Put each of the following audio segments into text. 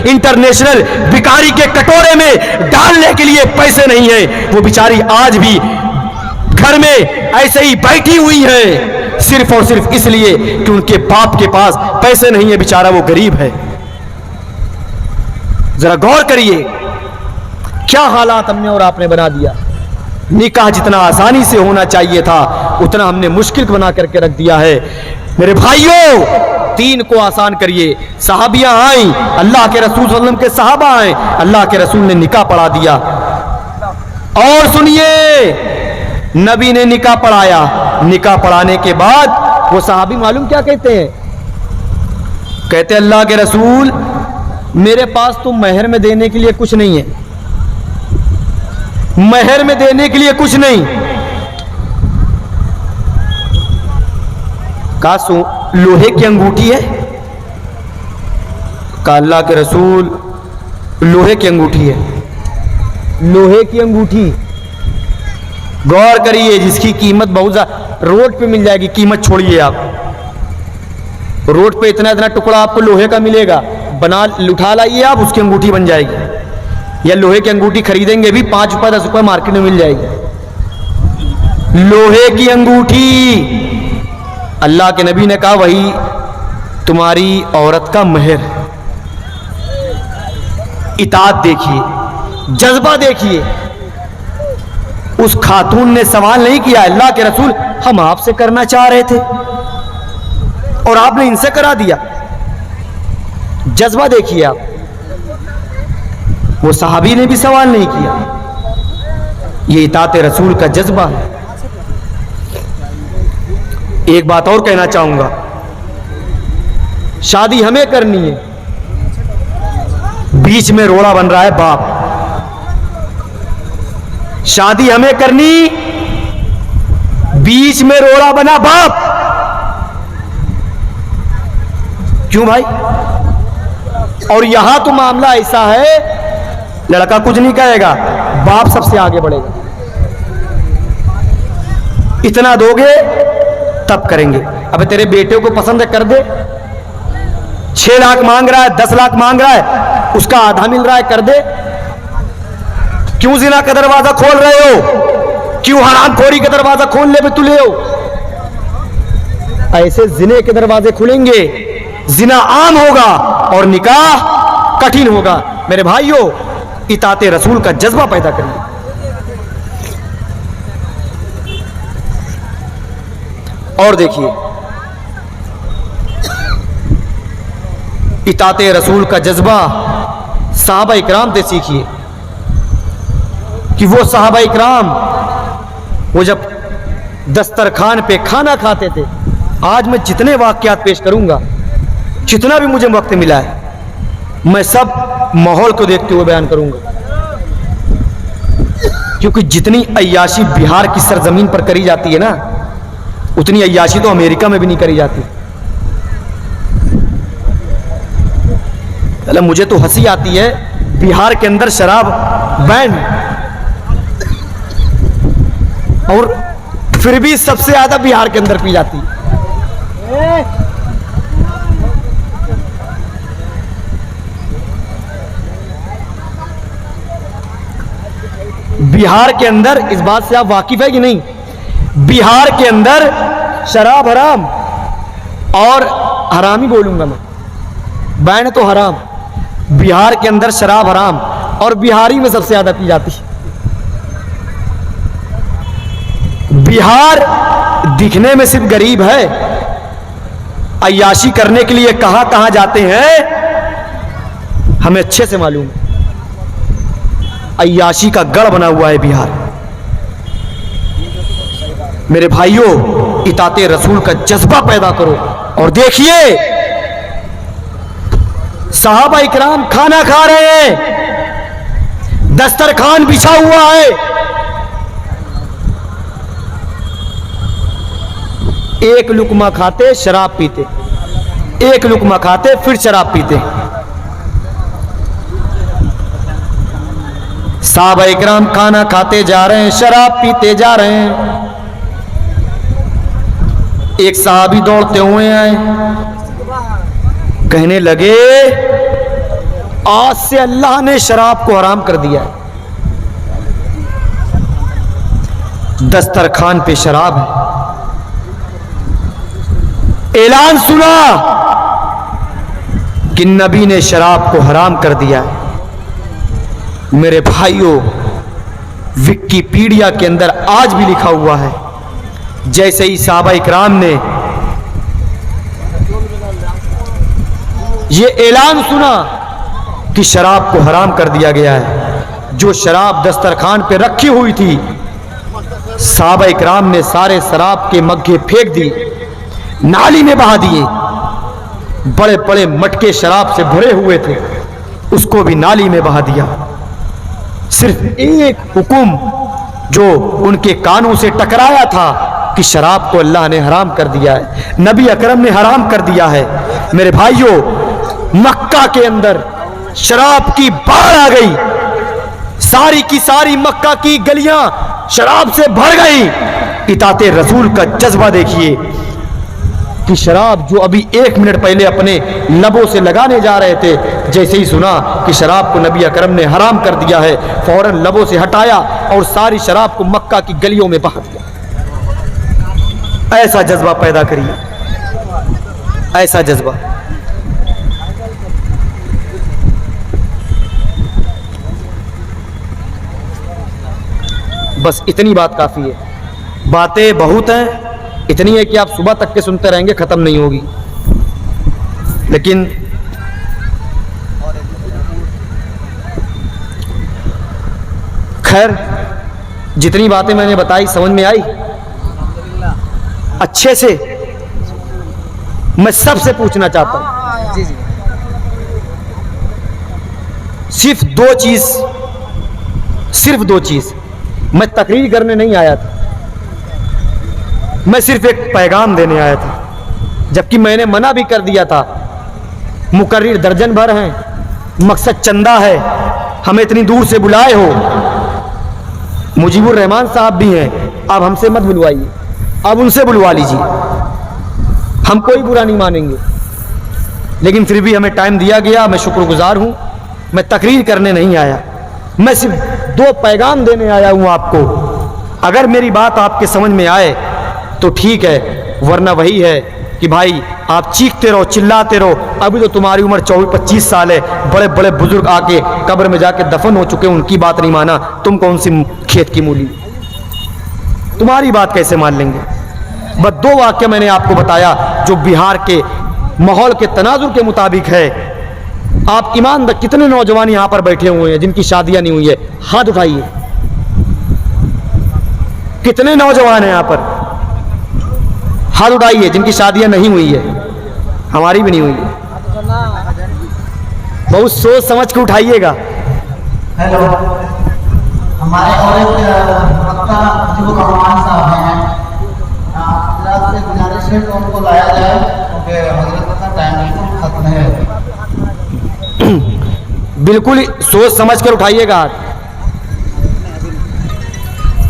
International भिखारी के कटोरे में डालने के लिए पैसे नहीं है। वो बेचारी आज भी घर में ऐसे ही बैठी हुई है, सिर्फ और सिर्फ इसलिए कि उनके बाप के पास पैसे नहीं है, बेचारा वो गरीब है। जरा गौर करिए क्या हालात हमने और आपने बना दिया। निकाह जितना आसानी से होना चाहिए था उतना हमने मुश्किल बना करके रख दिया है। मेरे भाइयों, दीन को आसान करिए। सहाबियां आई, अल्लाह के रसूल सल्लल्लाहु अलैहि वसल्लम के सहाबा आए, अल्लाह के रसूल ने निकाह पढ़ा दिया। और सुनिए, नबी ने निकाह पढ़ाया। निकाह पढ़ाने के बाद वो सहाबी मालूम क्या कहते हैं? कहते अल्लाह के रसूल, मेरे पास तो महर में देने के लिए कुछ नहीं है, महर में देने के लिए कुछ नहीं। का लोहे की अंगूठी है? का अल्लाह के रसूल, लोहे की अंगूठी है। लोहे की अंगूठी, गौर करिए, जिसकी कीमत बहुत ज्यादा, रोड पे मिल जाएगी। कीमत छोड़िए आप, रोड पे इतना इतना टुकड़ा आपको लोहे का मिलेगा, बना उठा लाइए आप, उसकी अंगूठी बन जाएगी। या लोहे की अंगूठी खरीदेंगे भी 5 रुपए 10 रुपए मार्केट में मिल जाएगी। लोहे की अंगूठी, अल्लाह के नबी ने कहा वही तुम्हारी औरत का महर। इताअत देखिए, जज्बा देखिए। उस खातून ने सवाल नहीं किया, अल्लाह के रसूल हम आपसे करना चाह रहे थे और आपने इनसे करा दिया। जज्बा देखिए आप। वो सहाबी ने भी सवाल नहीं किया। ये इताअत रसूल का जज्बा है। एक बात और कहना चाहूंगा, शादी हमें करनी है, बीच में रोड़ा बन रहा है बाप। शादी हमें करनी, बीच में रोड़ा बना बाप। क्यों भाई? और यहां तो मामला ऐसा है, लड़का कुछ नहीं कहेगा, बाप सबसे आगे बढ़ेगा। इतना दोगे तब करेंगे। अबे तेरे बेटे को पसंद है, कर दे। 6 लाख मांग रहा है, 10 लाख मांग रहा है, उसका आधा मिल रहा है, कर दे। क्यों जिना का दरवाजा खोल रहे हो? क्यों हरामखोरी का दरवाजा खोलने पे तुले हो? ऐसे जिने के दरवाजे खुलेंगे, जिना आम होगा और निकाह कठिन होगा। मेरे भाइयों, इताअत रसूल का जज्बा पैदा करिए। और देखिए, इताअत रसूल का जज्बा सहाबा इकराम से सीखिए कि वो सहाबा इकराम वो जब दस्तरखान पे खाना खाते थे। आज मैं जितने वाकयात पेश करूंगा, जितना भी मुझे वक्त मिला है, मैं सब माहौल को देखते हुए बयान करूंगा, क्योंकि जितनी अय्याशी बिहार की सरजमीन पर करी जाती है ना, उतनी अय्याशी तो अमेरिका में भी नहीं करी जाती। मतलब मुझे तो हंसी आती है, बिहार के अंदर शराब बैन, और फिर भी सबसे ज्यादा बिहार के अंदर पी जाती है। बिहार के अंदर, इस बात से आप वाकिफ है कि नहीं, बिहार के अंदर शराब हराम, और हराम ही बोलूंगा मैं, बैन तो हराम। बिहार के अंदर शराब हराम और बिहारी में सबसे ज्यादा पी जाती है। बिहार दिखने में सिर्फ गरीब है, अय्याशी करने के लिए कहां कहां जाते हैं हमें अच्छे से मालूम है। अय्याशी का गढ़ बना हुआ है बिहार। मेरे भाइयों, इताअत रसूल का जज्बा पैदा करो। और देखिए, सहाबा इकराम खाना खा रहे हैं, दस्तरखान बिछा हुआ है, एक लुकमा खाते शराब पीते, एक लुकमा खाते फिर शराब पीते। सहाबा इकराम खाना खाते जा रहे हैं, शराब पीते जा रहे हैं। एक सहाबी दौड़ते हुए आए, कहने लगे आज से अल्लाह ने शराब को हराम कर दिया है। दस्तरखान पे शराब है। ऐलान सुना कि नबी ने शराब को हराम कर दिया है। मेरे भाइयों, विकिपीडिया के अंदर आज भी लिखा हुआ है, जैसे ही सहाबा इकराम ने यह ऐलान सुना कि शराब को हराम कर दिया गया है, जो शराब दस्तरखान पे रखी हुई थी, सहाबा इकराम ने सारे शराब के मग्गे फेंक दिए, नाली में बहा दिए। बड़े बड़े मटके शराब से भरे हुए थे, उसको भी नाली में बहा दिया। सिर्फ एक हुक्म जो उनके कानों से टकराया था कि शराब को अल्लाह ने हराम कर दिया है, नबी अकरम ने हराम कर दिया है। मेरे भाइयों, मक्का के अंदर शराब की बाढ़ आ गई। सारी की सारी मक्का की गलियां शराब से भर गई। इताते रसूल का जज्बा देखिए कि शराब जो अभी 1 मिनट पहले अपने लबों से लगाने जा रहे थे, जैसे ही सुना कि शराब को नबी अकरम ने हराम कर दिया है, फौरन लबों से हटाया और सारी शराब को मक्का की गलियों में बहा दिया। ऐसा जज्बा पैदा करिए, ऐसा जज्बा। बस इतनी बात काफी है। बातें बहुत हैं, इतनी है कि आप सुबह तक के सुनते रहेंगे, खत्म नहीं होगी। लेकिन खैर, जितनी बातें मैंने बताई समझ में आई अच्छे से। मैं सबसे पूछना चाहता हूं, सिर्फ दो चीज। मैं तकरीर करने नहीं आया था, मैं सिर्फ एक पैगाम देने आया था, जबकि मैंने मना भी कर दिया था। मुकर्रिर दर्जन भर हैं, मकसद चंदा है, हमें इतनी दूर से बुलाए हो। मुजीबुर रहमान साहब भी हैं, आप हमसे मत बुलवाइए, आप उनसे बुलवा लीजिए, हम कोई बुरा नहीं मानेंगे। लेकिन फिर भी हमें टाइम दिया गया, मैं शुक्रगुजार हूं। मैं तकरीर करने नहीं आया, मैं सिर्फ 2 पैगाम देने आया हूं आपको। अगर मेरी बात आपके समझ में आए तो ठीक है, वरना वही है कि भाई आप चीखते रहो, चिल्लाते रहो। अभी तो तुम्हारी उम्र 24-25 साल है, बड़े बड़े बुजुर्ग आके कब्र में जाके दफन हो चुके, उनकी बात नहीं माना, तुम कौन सी खेत की मूली, तुम्हारी बात कैसे मान लेंगे। बस 2 वाक्य मैंने आपको बताया जो बिहार के माहौल के तनाजुर के मुताबिक है। आप ईमानदार, कितने नौजवान यहां पर बैठे हुए हैं जिनकी शादियां नहीं हुई है, हाथ उठाइए। कितने नौजवान हैं यहां पर, हाथ उठाइए जिनकी शादियां नहीं हुई है। हमारी भी नहीं हुई है, बहुत सोच समझ के उठाइएगा। हेलो, हमारे और एक वक्ता जो कमान साहब हैं, हजरत से गुजारिश है कि उनको लाया जाए, क्योंकि हजरत का टाइम बिल्कुल खत्म है। बिल्कुल सोच समझ कर उठाइएगा।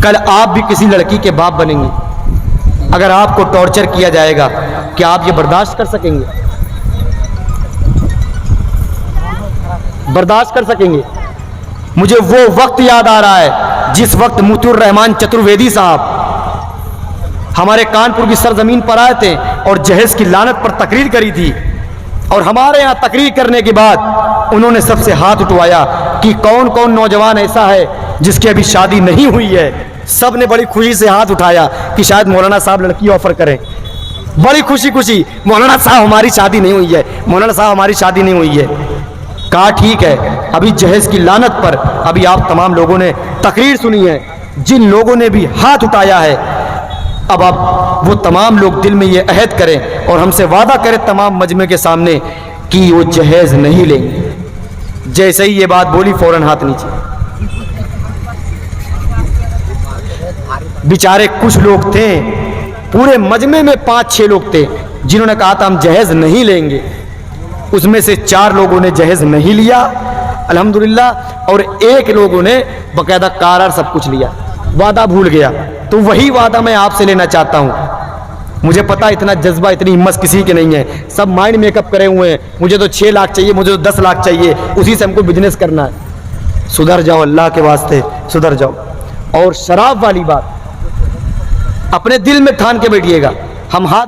कल आप भी किसी लड़की के बाप बनेंगे, अगर आपको टॉर्चर किया जाएगा, क्या आप ये बर्दाश्त कर सकेंगे? बर्दाश्त कर सकेंगे? मुझे वो वक्त याद आ रहा है जिस वक्त मुतीउर रहमान चतुर्वेदी साहब हमारे कानपुर की सरजमीन पर आए थे और जहेज की लानत पर तकरीर करी थी। और हमारे यहाँ तकरीर करने के बाद उन्होंने सबसे हाथ उठवाया कि कौन कौन नौजवान ऐसा है जिसकी अभी शादी नहीं हुई है। सब ने बड़ी खुशी से हाथ उठाया कि शायद मौलाना साहब लड़की ऑफर करें। बड़ी खुशी खुशी, मौलाना साहब हमारी शादी नहीं हुई है, मौलाना साहब हमारी शादी नहीं हुई है। कहा ठीक है, अभी जहेज की लानत पर अभी आप तमाम लोगों ने तकरीर सुनी है, जिन लोगों ने भी हाथ उठाया है, अब आप वो तमाम लोग दिल में ये अहद करें और हमसे वादा करें तमाम मजमे के सामने कि वो जहेज नहीं लेंगे। जैसे ही ये बात बोली फौरन हाथ नीचे। बेचारे कुछ लोग थे, पूरे मजमे में 5-6 लोग थे जिन्होंने कहा था हम जहेज नहीं लेंगे। उसमें से 4 लोगों ने जहेज नहीं लिया अल्हम्दुलिल्लाह, और 1 लोगों ने बाकायदा करार सब कुछ लिया, वादा भूल गया। तो वही वादा मैं आपसे लेना चाहता हूं। मुझे पता है इतना जज्बा इतनी हिम्मत किसी के नहीं है, सब माइंड मेकअप करे हुए हैं, मुझे तो 6 लाख चाहिए, मुझे तो 10 लाख चाहिए, उसी से हमको बिजनेस करना है। सुधर जाओ, अल्लाह के वास्ते सुधर जाओ। और शराब वाली बात अपने दिल में ठान के बैठिएगा, हम हाथ